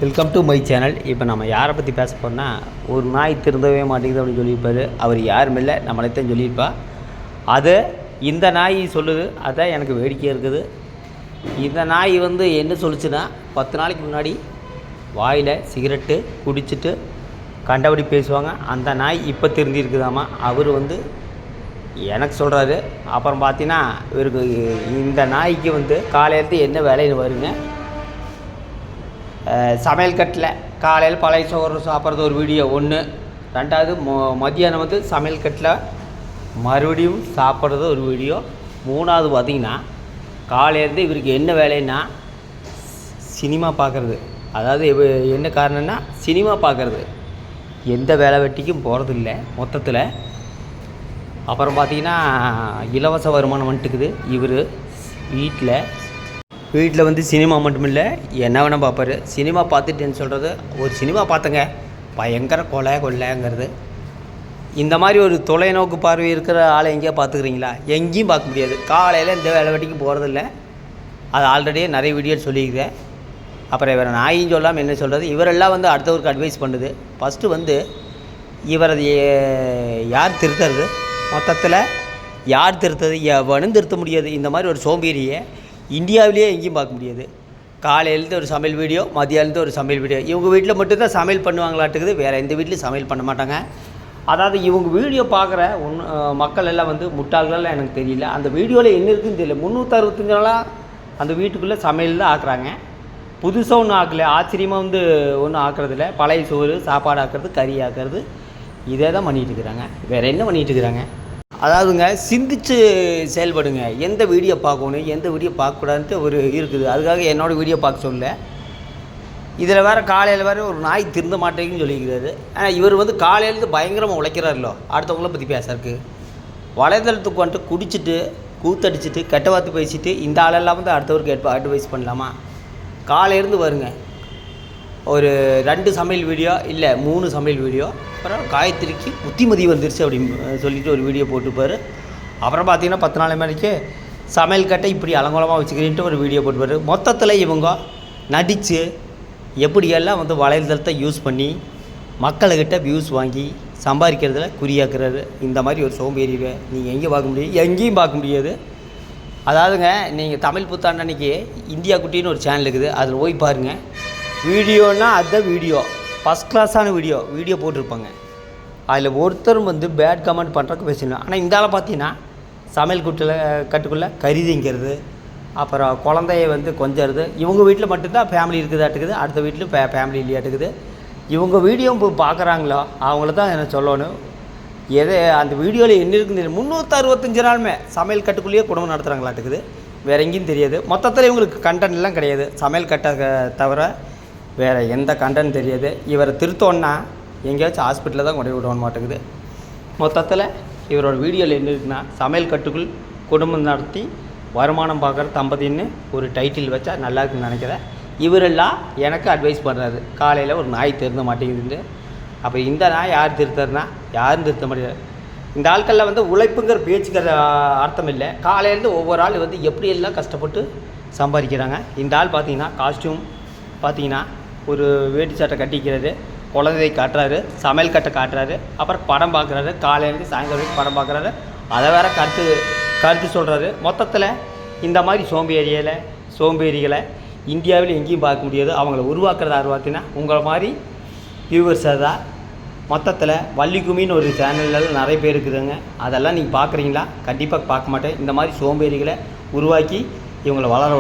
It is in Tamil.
Welcome to my channel. இப்போ நம்ம யாரை பற்றி பேச போகிறோம்னா, ஒரு நாய் திருந்தவே மாட்டேங்குது அப்படின்னு சொல்லியிருப்பார். அவர் யாரும் இல்லை, நம்மளைத்தான் சொல்லியிருப்பா. அதை இந்த நாய் சொல்லுது. அதான் எனக்கு வேடிக்கையாக இருக்குது. இந்த நாய் என்ன சொல்லிச்சுன்னா, 10 நாளைக்கு முன்னாடி வாயில் சிகரெட்டு குடிச்சிட்டு கண்டபடி பேசுவாங்க. அந்த நாய் இப்போ திருந்திருக்குதாமா. அவர் எனக்கு சொல்கிறாரு. அப்புறம் பார்த்தீங்கன்னா, இவருக்கு இந்த நாய்க்கு காலையிலேருந்து என்ன வேலைன்னு வருங்க. சமையல் கட்டில் காலையில் பழைய சோறு சாப்பிட்றது ஒரு வீடியோ ஒன்று. ரெண்டாவது மத்தியானம் சமையல் கட்டில் மறுபடியும் சாப்பிட்றது ஒரு வீடியோ. மூணாவது பார்த்திங்கன்னா, காலையிலேருந்து இவருக்கு என்ன வேலைன்னா சினிமா பார்க்குறது. அதாவது என்ன காரணம்னா சினிமா பார்க்குறது. எந்த வேலை வெட்டிக்கும் போகிறதில்ல மொத்தத்தில். அப்புறம் பார்த்திங்கன்னா, இலவச வருமானம் வந்துட்டுக்குது. இவர் வீட்டில் சினிமா மட்டும் இல்லை, என்ன வேணால் பார்ப்பார். சினிமா பார்த்துட்டேன்னு சொல்கிறது, ஒரு சினிமா பார்த்தங்க பயங்கர கொள்ளைங்கிறது. இந்த மாதிரி ஒரு தொலைநோக்கு பார்வை இருக்கிற ஆளை எங்கேயா பார்த்துக்கிறீங்களா? எங்கேயும் பார்க்க முடியாது. காலையில் இந்த வேலை வெட்டிக்கு போகிறதில்ல. அது ஆல்ரெடியே நிறைய வீடியோ சொல்லியிருக்கேன். அப்புறம் இவரை நாயின்னு சொல்லாமல் என்ன சொல்கிறது, இவரெல்லாம் அடுத்தவருக்கு அட்வைஸ் பண்ணுது. ஃபஸ்ட்டு இவரது யார் திருத்துறது? மொத்தத்தில் யார் திருத்தது? எவனும் திருத்த முடியாது. இந்த மாதிரி ஒரு சோம்பேறியை இந்தியாவிலேயே எங்கேயும் பார்க்க முடியாது. காலையிலேருந்து ஒரு சமையல் வீடியோ, மதியானத்து ஒரு சமையல் வீடியோ. இவங்க வீட்டில் மட்டும்தான் சமையல் பண்ணுவாங்களாட்டுக்குது. வேறு எந்த வீட்லையும் சமையல் பண்ண மாட்டாங்க. அதாவது இவங்க வீடியோ பார்க்குற மக்கள் எல்லாம் முட்டாள்களெல்லாம் எனக்கு தெரியல. அந்த வீடியோவில் என்ன இருக்குதுன்னு தெரியல. 365 நாளாக அந்த வீட்டுக்குள்ளே சமையல் தான் ஆக்குறாங்க. புதுசாக ஒன்றும் ஆக்கலை. ஆச்சரியமாக ஒன்றும் ஆக்குறதில்ல. பழைய சோறு சாப்பாடு ஆக்குறது, கறி ஆக்குறது, இதே தான் பண்ணிகிட்டு இருக்கிறாங்க. வேறு என்ன பண்ணிகிட்டு இருக்கிறாங்க? அதாவதுங்க, சிந்திச்சு செயல்படுங்க. எந்த வீடியோ பார்க்கணும், எந்த வீடியோ பார்க்கக்கூடாதுன்ட்டு ஒரு இருக்குது. அதுக்காக என்னோடய வீடியோ பார்க்க சொல்ல. இதில் வேறு காலையில் வேறு ஒரு நாய் திருந்த மாட்டேங்குன்னு சொல்லிக்கிறாரு. ஆனால் இவர் காலையிலேருந்து பயங்கரமாக உழைக்கிறாரோ. அடுத்தவங்கள பற்றி பேசுறதுக்கு வலைதளத்துக்கு குடிச்சிட்டு கூத்தடிச்சிட்டு கெட்ட வார்த்தை பேசிட்டு இந்த ஆளெல்லாம் அடுத்தவருக்கு அட்வைஸ் பண்ணலாமா? காலையிலேருந்து வருங்க, ஒரு 2 சமையல் வீடியோ இல்லை 3 சமையல் வீடியோ. அப்புறம் காயத்ரிக்கு புத்திமதி வந்துருச்சு அப்படின்னு சொல்லிட்டு ஒரு வீடியோ போட்டுப்பார். அப்புறம் பார்த்திங்கன்னா 10 நாள் மேலேக்கு சமையல் கட்டை இப்படி அலங்கோலமாக வச்சுக்கிறேன்ட்டு ஒரு வீடியோ போட்டுப்பார். மொத்தத்தில் இவங்க நடித்து எப்படியெல்லாம் வலைதளத்தை யூஸ் பண்ணி மக்கள்கிட்ட வியூஸ் வாங்கி சம்பாதிக்கிறதுல குறியாக்குறாரு. இந்த மாதிரி ஒரு சோம்பேறியை நீங்கள் எங்கேயும் பார்க்க முடியாது, எங்கேயும் பார்க்க முடியாது. அதாவதுங்க, நீங்கள் தமிழ் புத்தாண்டு அன்றைக்கி இந்தியா குட்டின்னு ஒரு சேனல் இருக்குது. அதில் போய் பாருங்கள். வீடியோனா அதுதான் வீடியோ, ஃபஸ்ட் கிளாஸான வீடியோ போட்டிருப்பாங்க. அதில் ஒருத்தரும் பேட் கமெண்ட் பண்ணுறதுக்கு பேசணும். ஆனால் இந்த ஆளை பார்த்தீங்கன்னா சமையல் கட்டுக்குள்ளே கறி திங்கிறது, அப்புறம் குழந்தைய கொஞ்சறது. இவங்க வீட்டில் மட்டும்தான் ஃபேமிலி இருக்குதாட்டுக்குது, அடுத்த வீட்டில் ஃபேமிலி இல்லையாட்டுக்குது. இவங்க வீடியோ பார்க்குறாங்களோ அவங்கள தான் என்ன சொல்லணும். அந்த வீடியோவில் என்ன இருக்குன்னு 365 நாளுமே சமையல் கட்டுக்குள்ளேயே குடும்பம் நடத்துகிறாங்களாட்டுக்குது. வேறு எங்கேயும் தெரியாது. மொத்தத்தில் இவங்களுக்கு கண்டென்ட்லாம் கிடையாது. சமையல் கட்டை தவிர வேறு எந்த கண்டென்ட் தெரியாது. இவரை திருத்தோன்னா எங்கேயாச்சும் ஹாஸ்பிட்டலில் தான் கொண்டு விட மாட்டேங்குது. மொத்தத்தில் இவரோட வீடியோவில் என்ன இருக்குன்னா, சமையல் கட்டுக்குள் குடும்பம் நடத்தி வருமானம் பார்க்குற தம்பதின்னு ஒரு டைட்டில் வச்சா நல்லா இருக்குன்னு நினைக்கிறேன். இவரெல்லாம் எனக்கு அட்வைஸ் பண்ணுறாரு, காலையில் ஒரு நாய் திருந்த மாட்டேங்குதுன்னு. அப்போ இந்த நாய் யார் திருத்துறதுனா? யாரும் திருத்த முடியாது. இந்த ஆட்களில் உழைப்புங்கிற பேச்சுக்கிற அர்த்தம் இல்லை. காலையிலேருந்து ஒவ்வொரு ஆள் எப்படியெல்லாம் கஷ்டப்பட்டு சம்பாதிக்கிறாங்க. இந்த ஆள் பார்த்திங்கன்னா காஸ்ட்யூம் பார்த்திங்கன்னா ஒரு வேட்டி சட்டை கட்டிக்கிறாரு, குழந்தையை காட்டுறாரு, சமையல் கட்டை காட்டுறாரு, அப்புறம் படம் பார்க்குறாரு. காலையிலேருந்து சாயங்காலம் வரைக்கும் படம் பார்க்குறாரு. அதை வேறு கருத்து சொல்கிறாரு. மொத்தத்தில் இந்த மாதிரி சோம்பேறிகளை இந்தியாவில் எங்கேயும் பார்க்க முடியாது. அவங்கள உருவாக்குறதா உங்களை மாதிரி வியூவர்ஸாக தான். மொத்தத்தில் வள்ளிக்குமின்னு ஒரு சேனலில் நிறைய பேர் இருக்குதுங்க. அதெல்லாம் நீங்கள் பார்க்குறீங்களா? கண்டிப்பாக பார்க்க மாட்டேன். இந்த மாதிரி சோம்பேறிகளை உருவாக்கி இவங்களை வளர